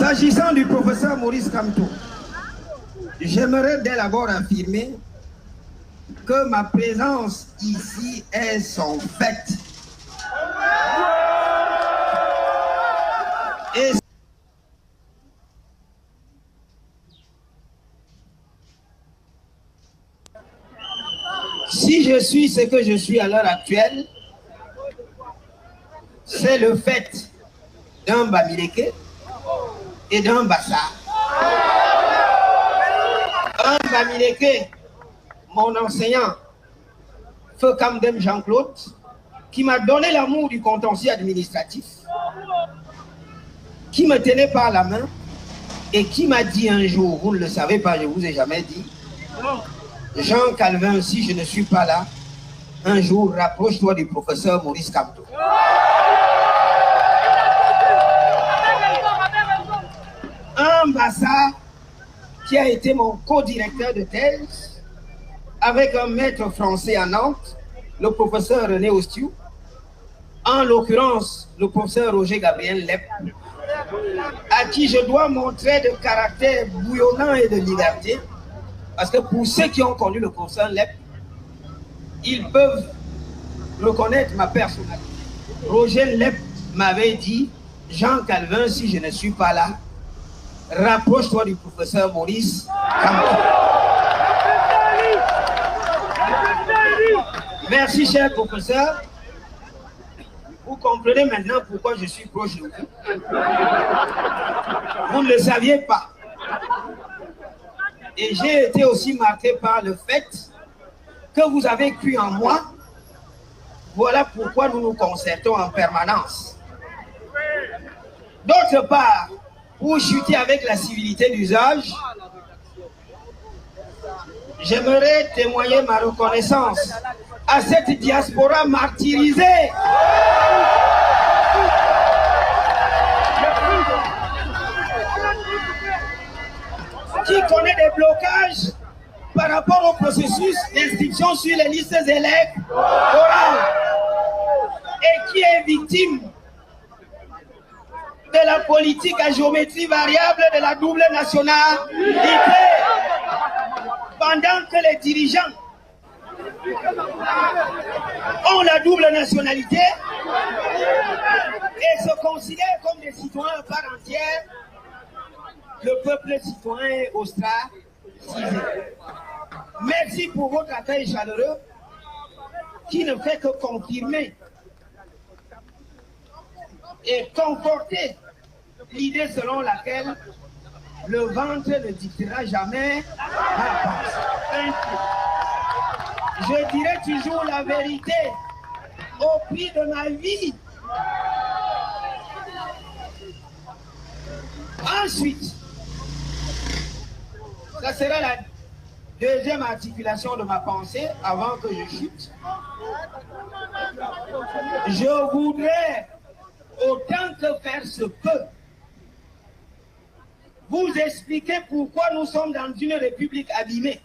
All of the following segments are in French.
S'agissant du professeur Maurice Kamto, j'aimerais dès l'abord affirmer que ma présence ici est son fait. Et si je suis ce que je suis à l'heure actuelle, c'est le fait d'un Bamileke et d'un Bassa. Un Bamileke, mon enseignant, Feu Kamdem Jean-Claude, qui m'a donné l'amour du contentieux administratif, qui me tenait par la main et qui m'a dit un jour, vous ne le savez pas, je ne vous ai jamais dit, Jean Calvin, si je ne suis pas là, un jour, rapproche-toi du professeur Maurice Kamto. Un Bassa qui a été mon co-directeur de thèse avec un maître français à Nantes, le professeur René Ostiou, en l'occurrence le professeur Roger Gabriel Lep, à qui je dois montrer de caractère bouillonnant et de liberté, parce que pour ceux qui ont connu le professeur Lep, ils peuvent reconnaître ma personnalité. Roger Lep m'avait dit, Jean Calvin, si je ne suis pas là, rapproche-toi du professeur Maurice Kamto. Merci, cher professeur. Vous comprenez maintenant pourquoi je suis proche de vous. Vous ne le saviez pas. Et j'ai été aussi marqué par le fait que vous avez cru en moi. Voilà pourquoi nous nous concertons en permanence. D'autre part, pour chuter avec la civilité d'usage, j'aimerais témoigner ma reconnaissance à cette diaspora martyrisée qui connaît des blocages par rapport au processus d'inscription sur les listes électorales et qui est victime de la politique à géométrie variable de la double nationalité, pendant que les dirigeants ont la double nationalité et se considèrent comme des citoyens à part entière. Le peuple citoyen est ostracisé. Merci pour votre accueil chaleureux qui ne fait que confirmer et conforter l'idée selon laquelle le ventre ne dictera jamais la pensée. Je dirai toujours la vérité au prix de ma vie. Ensuite, ça sera la deuxième articulation de ma pensée avant que je chute. Je voudrais, autant que faire se peut, vous expliquer pourquoi nous sommes dans une république abîmée.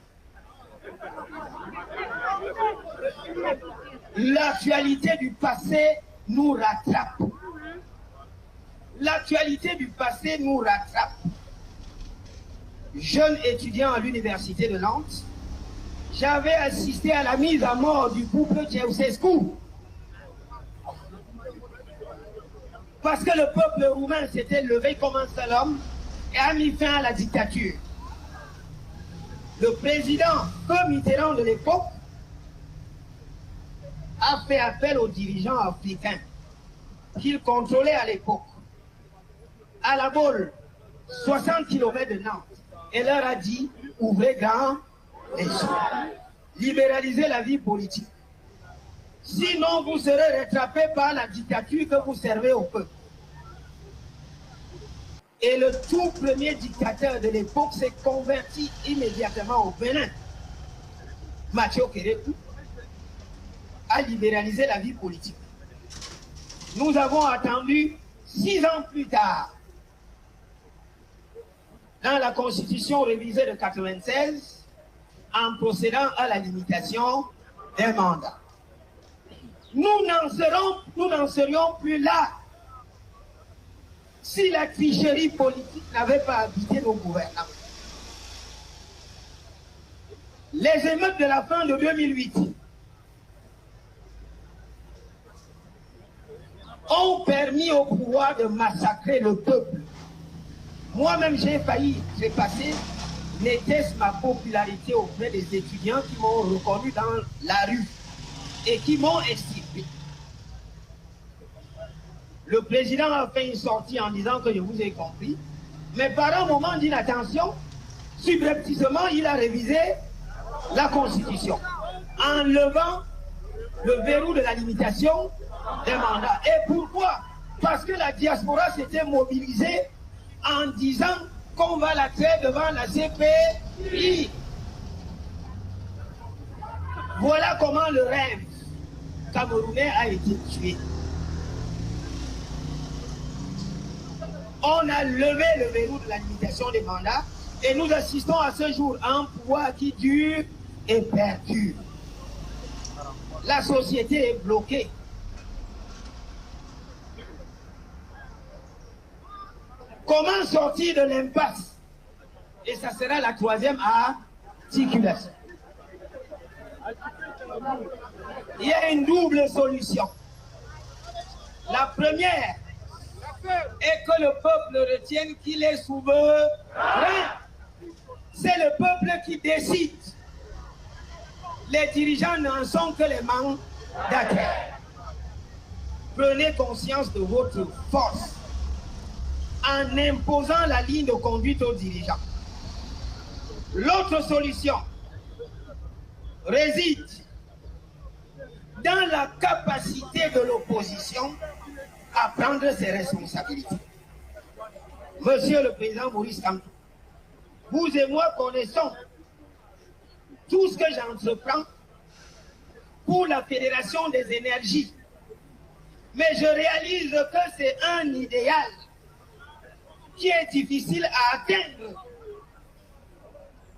L'actualité du passé nous rattrape. L'actualité du passé nous rattrape. Jeune étudiant à l'université de Nantes, j'avais assisté à la mise à mort du couple Ceausescu. Parce que le peuple roumain s'était levé comme un seul homme et a mis fin à la dictature. Le président Mitterrand de l'époque a fait appel aux dirigeants africains qu'il contrôlait à l'époque, à la Baule, 60 km de Nantes, et leur a dit, ouvrez grand les yeux, libéralisez la vie politique. Sinon, vous serez rattrapés par la dictature que vous servez au peuple. Et le tout premier dictateur de l'époque s'est converti immédiatement au Bénin. Mathieu Kérékou a libéralisé la vie politique. Nous avons attendu 6 ans plus tard, dans la Constitution révisée de 1996, en procédant à la limitation des mandats. Nous n'en serions plus là si la tricherie politique n'avait pas habité nos gouvernants. Les émeutes de la fin de 2008 ont permis au pouvoir de massacrer le peuple. Moi-même, j'ai failli, j'ai passé, n'était-ce ma popularité auprès des étudiants qui m'ont reconnu dans la rue et qui m'ont extirpé. Le président a fait une sortie en disant que je vous ai compris, mais par un moment d'inattention, subrepticement, il a révisé la Constitution en levant le verrou de la limitation des mandats. Et pourquoi? Parce que la diaspora s'était mobilisée en disant qu'on va la créer devant la CPI. Voilà comment le rêve camerounais a été tué. On a levé le verrou de la limitation des mandats et nous assistons à ce jour à un pouvoir qui dure et perdure. La société est bloquée. Comment sortir de l'impasse? Et ça sera la troisième articulation. Il y a une double solution. La première est que le peuple retienne qu'il est souverain. C'est le peuple qui décide. Les dirigeants n'en sont que les mandataires. Prenez conscience de votre force en imposant la ligne de conduite aux dirigeants. L'autre solution réside dans la capacité de l'opposition à prendre ses responsabilités. Monsieur le Président Maurice Kamto, vous et moi connaissons tout ce que j'entreprends pour la Fédération des énergies. Mais je réalise que c'est un idéal qui est difficile à atteindre.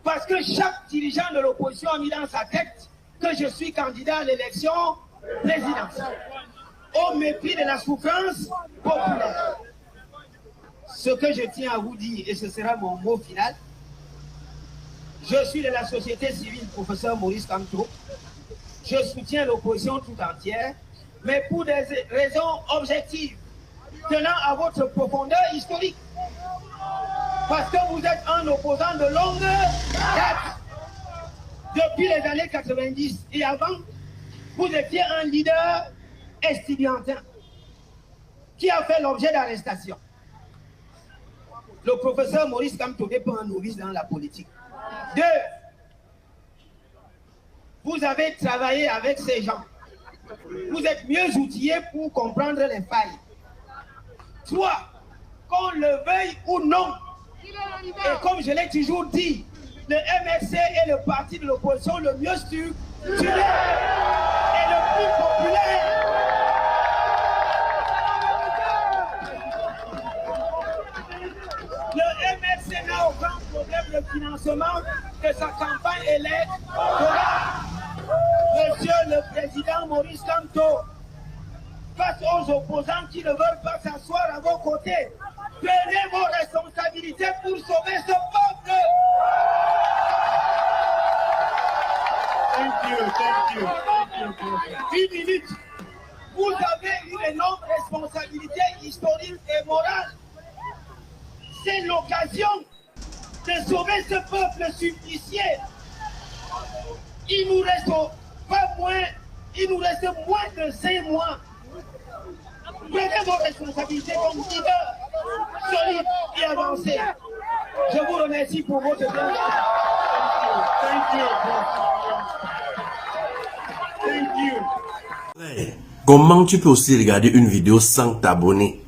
Parce que chaque dirigeant de l'opposition a mis dans sa tête que je suis candidat à l'élection présidentielle, au mépris de la souffrance populaire. Ce que je tiens à vous dire, et ce sera mon mot final, je suis de la société civile, professeur Maurice Kamto. Je soutiens l'opposition tout entière, mais pour des raisons objectives, tenant à votre profondeur historique. Parce que vous êtes un opposant de longue date. Depuis les années 90 et avant, vous étiez un leader estudiantin qui a fait l'objet d'arrestation. Le professeur Maurice Kamto n'est pas un novice dans la politique. 2. Vous avez travaillé avec ces gens. Vous êtes mieux outillés pour comprendre les failles. 3. Qu'on le veuille ou non, et comme je l'ai toujours dit, le MRC est le parti de l'opposition le mieux structuré et le plus populaire. Le MRC n'a aucun problème de financement de sa campagne électorale. Monsieur le Président Maurice Kamto, face aux opposants qui ne veulent pas s'asseoir à vos côtés, prenez vos responsabilités pour sauver ce peuple. Thank you. 10 minutes. Vous avez une énorme responsabilité historique et morale. C'est l'occasion de sauver ce peuple supplicié. Il nous reste moins de 5 mois. Prenez vos responsabilités comme leader solide et avancé. Je vous remercie pour votre attention. Thank you. Hey, comment tu peux aussi regarder une vidéo sans t'abonner?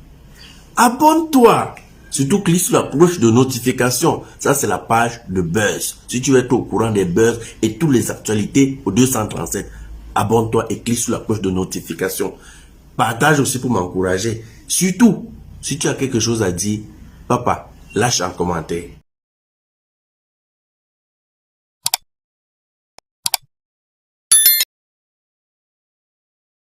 Abonne-toi! Surtout clique sur la cloche de notification. Ça, c'est la page de Buzz. Si tu veux être au courant des buzz et toutes les actualités au 237, abonne-toi et clique sur la cloche de notification. Partage aussi pour m'encourager. Surtout, si tu as quelque chose à dire, papa, lâche un commentaire.